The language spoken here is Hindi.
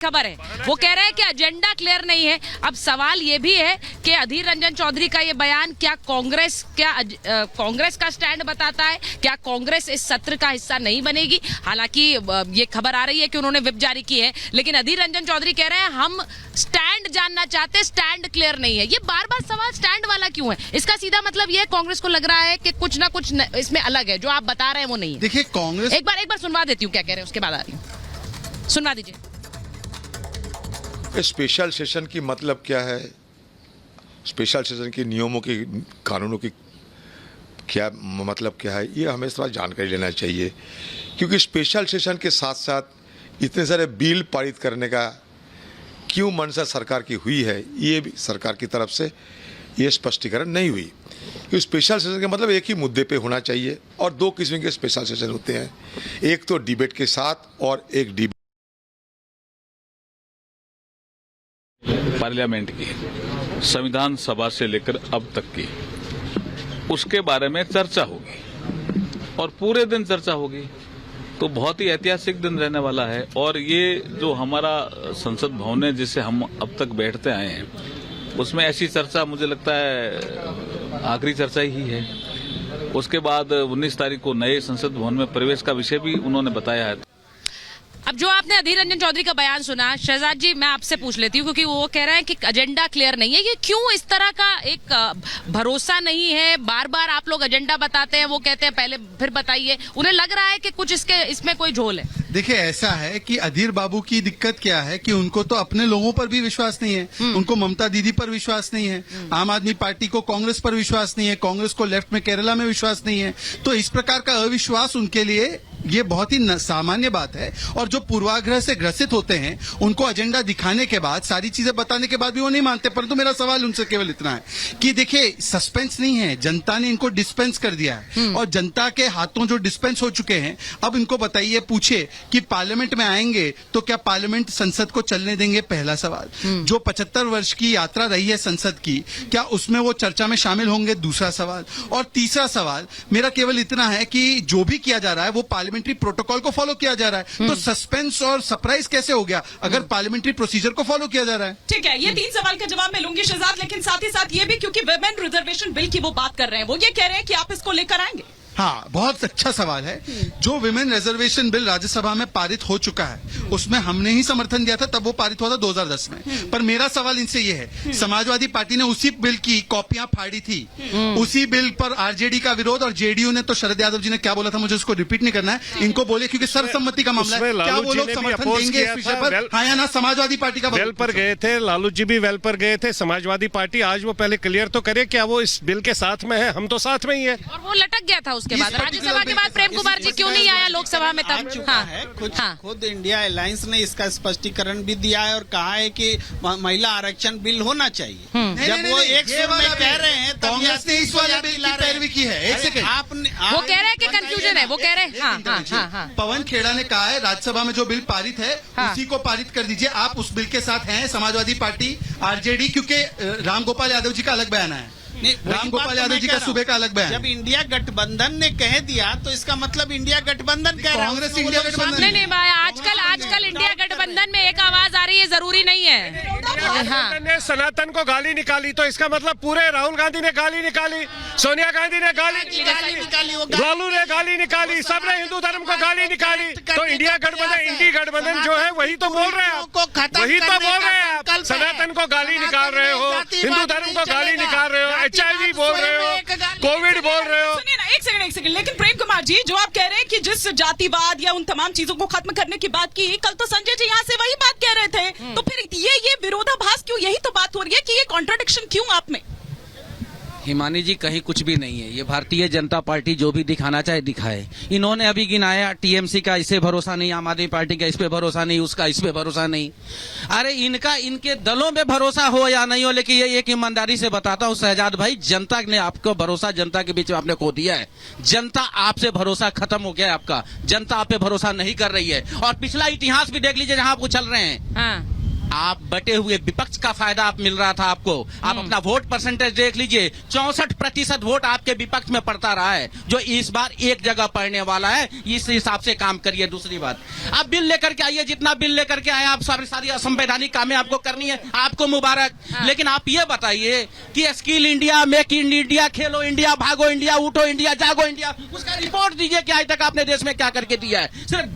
खबर है, वो कह रहे हैं कि एजेंडा क्लियर नहीं है। अब सवाल ये भी है कि अधीर रंजन चौधरी का ये बयान क्या कांग्रेस का स्टैंड बताता है? क्या कांग्रेस इस सत्र का हिस्सा नहीं बनेगी? हालांकि ये खबर आ रही है कि उन्होंने व्हिप जारी की है, लेकिन अधीर रंजन चौधरी कह रहे हैं हम स्टैंड जानना चाहते हैं, स्टैंड क्लियर नहीं है। ये बार बार सवाल स्टैंड वाला क्यों है? इसका सीधा मतलब ये कांग्रेस को लग रहा है कि कुछ ना कुछ इसमें अलग है, जो आप बता रहे हैं वो नहीं है। देखिए कांग्रेस, एक बार सुनवा देती हूँ क्या कह रहे हैं, उसके बाद आ रही हूँ, सुनवा दीजिए। स्पेशल सेशन की मतलब क्या है? स्पेशल सेशन के नियमों की, कानूनों की क्या मतलब क्या है, ये हमें थोड़ा जानकारी लेना चाहिए। क्योंकि स्पेशल सेशन के साथ साथ इतने सारे बिल पारित करने का क्यों मंशा सरकार की हुई है, ये भी सरकार की तरफ से ये स्पष्टीकरण नहीं हुई। क्योंकि स्पेशल सेशन का मतलब एक ही मुद्दे पे होना चाहिए, और दो किस्म के स्पेशल सेशन होते हैं, एक तो डिबेट के साथ और एक डिबेट पार्लियामेंट की, संविधान सभा से लेकर अब तक की, उसके बारे में चर्चा होगी और पूरे दिन चर्चा होगी। तो बहुत ही ऐतिहासिक दिन रहने वाला है। और ये जो हमारा संसद भवन है जिसे हम अब तक बैठते आए हैं, उसमें ऐसी चर्चा मुझे लगता है आखिरी चर्चा ही है। उसके बाद 19 तारीख को नए संसद भवन में प्रवेश का विषय भी उन्होंने बताया है। अब जो आपने अधीर रंजन चौधरी का बयान सुना, शहजाद जी मैं आपसे पूछ लेती हूँ, क्योंकि वो कह रहे हैं कि एजेंडा क्लियर नहीं है। ये क्यों इस तरह का एक भरोसा नहीं है? बार बार आप लोग एजेंडा बताते हैं, वो कहते हैं पहले फिर बताइए। उन्हें लग रहा है कि कुछ इसमें कोई झोल है। देखिए ऐसा है कि अधीर बाबू की दिक्कत क्या है कि उनको तो अपने लोगों पर भी विश्वास नहीं है। उनको ममता दीदी पर विश्वास नहीं है, आम आदमी पार्टी को कांग्रेस पर विश्वास नहीं है, कांग्रेस को लेफ्ट में केरला में विश्वास नहीं है। तो इस प्रकार का अविश्वास उनके लिए ये बहुत ही सामान्य बात है। और जो पूर्वाग्रह से ग्रसित होते हैं, उनको एजेंडा दिखाने के बाद, सारी चीजें बताने के बाद भी वो नहीं मानते। परंतु मेरा सवाल उनसे केवल इतना है कि देखिए सस्पेंस नहीं है, जनता ने इनको डिस्पेंस कर दिया है और जनता के हाथों जो डिस्पेंस हो चुके हैं, अब इनको बताइए, पूछे कि पार्लियामेंट में आएंगे तो क्या पार्लियामेंट संसद को चलने देंगे? पहला सवाल। जो 75 वर्ष की यात्रा रही है संसद की, क्या उसमें वो चर्चा में शामिल होंगे? दूसरा सवाल। और तीसरा सवाल मेरा केवल इतना है कि जो भी किया जा रहा है वो पार्लियामेंट्री प्रोटोकॉल को फॉलो किया जा रहा है। तो सस्पेंस और सरप्राइज कैसे हो गया अगर पार्लियामेंट्री प्रोसीजर को फॉलो किया जा रहा है? ठीक है, ये 3 सवाल का जवाब मैं लूंगी शहजाद, लेकिन साथ ही साथ ये भी, क्योंकि वुमेन रिजर्वेशन बिल की वो बात कर रहे हैं, वो ये कह रहे हैं कि आप इसको लेकर आएंगे। हाँ, बहुत अच्छा सवाल है। जो विमेन रिजर्वेशन बिल राज्यसभा में पारित हो चुका है, उसमें हमने ही समर्थन दिया था, तब वो पारित हुआ था 2010 में। पर मेरा सवाल इनसे ये है, समाजवादी पार्टी ने उसी बिल की कॉपियां फाड़ी थी, उसी बिल पर आरजेडी का विरोध, और जेडीयू ने तो शरद यादव जी ने क्या बोला था, मुझे उसको रिपीट नहीं करना है, इनको बोले क्योंकि सर्वसम्मति का मामला है। क्या वो लोग समर्थन देंगे इस विषय पर? हाँ या ना? समाजवादी पार्टी का वेल पर गए थे, लालू जी भी वेल पर गए थे, समाजवादी पार्टी। आज वो पहले क्लियर तो करे क्या वो इस बिल के साथ में है? हम तो साथ में ही है। और वो लटक गया था उसके बाद राज्यसभा के बाद प्रेम कुमार जी क्यों नहीं आया लोकसभा में तब? हाँ, खुद इंडिया अलायंस ने इसका स्पष्टीकरण भी दिया है और कहा है कि महिला आरक्षण बिल होना चाहिए। जब वो एक सुर में कह रहे हैं, कांग्रेस ने इस वाले बिल की पैरवी की है। एक सेकंड, वो कह रहे हैं कि कंफ्यूजन है, वो कह रहे हैं। हाँ। पवन खेड़ा ने कहा है राज्यसभा में जो बिल पारित है उसी को पारित कर दीजिए। आप उस बिल के साथ हैं, समाजवादी पार्टी, आरजेडी, क्योंकि रामगोपाल यादव जी का अलग बयान है। रामगोपाल यादव जी का सुबह का अलग बयान। जब इंडिया गठबंधन ने कह दिया तो इसका मतलब इंडिया गठबंधन कह रहा है। कांग्रेस इंडिया गठबंधन नहीं भाई, आजकल इंडिया गठबंधन में एक आवाज आ रही है, जरूरी नहीं है। हाँ, ने सनातन को गाली निकाली तो इसका मतलब पूरे राहुल गांधी ने गाली निकाली, सोनिया गांधी ने गाली निकाली, लालू ने गाली निकाली, सबने हिंदू धर्म को गाली निकाली। तो इंडिया गठबंधन जो है वही तो बोल रहे हैं आप, वही तो बोल रहे हैं आप। सनातन को गाली निकाल रहे हो, हिंदू धर्म को गाली निकाल रहे हो, HIV बोल रहे हो, कोविड बोल रहे हो। सुनिए ना, एक सेकंड, लेकिन प्रेम कुमार जी, जो आप कह रहे हैं कि जिस जातिवाद या उन तमाम चीजों को खत्म करने की बात की, कल तो संजय जी यहाँ से वही बात कह रहे थे। तो फिर ये विरोधाभास क्यों? यही तो बात हो रही है कि ये कॉन्ट्रडिक्शन क्यों आप में? हिमानी जी, कहीं कुछ भी नहीं है। ये भारतीय जनता पार्टी जो भी दिखाना चाहे दिखाए। इन्होंने अभी गिनाया टीएमसी का इस पे भरोसा नहीं, आम आदमी पार्टी का इस पे भरोसा नहीं, उसका इस पे भरोसा नहीं। अरे इनके दलों में भरोसा हो या नहीं हो, लेकिन ये एक ईमानदारी से बताता हूँ शहजाद भाई, जनता ने आपको भरोसा, जनता के बीच में आपने खो दिया है। जनता आपसे भरोसा खत्म हो गया है आपका। जनता आप पे भरोसा नहीं कर रही है। और पिछला इतिहास भी देख लीजिए जहाँ आप उछल रहे हैं। आप बटे हुए विपक्ष का फायदा आप मिल रहा था आपको। आप अपना वोट परसेंटेज देख लीजिए, 64% वोट आपके विपक्ष में पड़ता रहा है, जो इस बार एक जगह पड़ने वाला है। इस हिसाब से काम करिए। दूसरी बात, आप बिल लेकर के आइए, जितना बिल लेकर के आए आप, सारी असंवैधानिक कामें आपको करनी है, आपको मुबारक। लेकिन आप ये बताइए कि skill India, make in India, Khelo India, भागो इंडिया, उठो इंडिया, जागो इंडिया, उसका रिपोर्ट दीजिए कि आज तक आपने देश में क्या करके दिया है। सिर्फ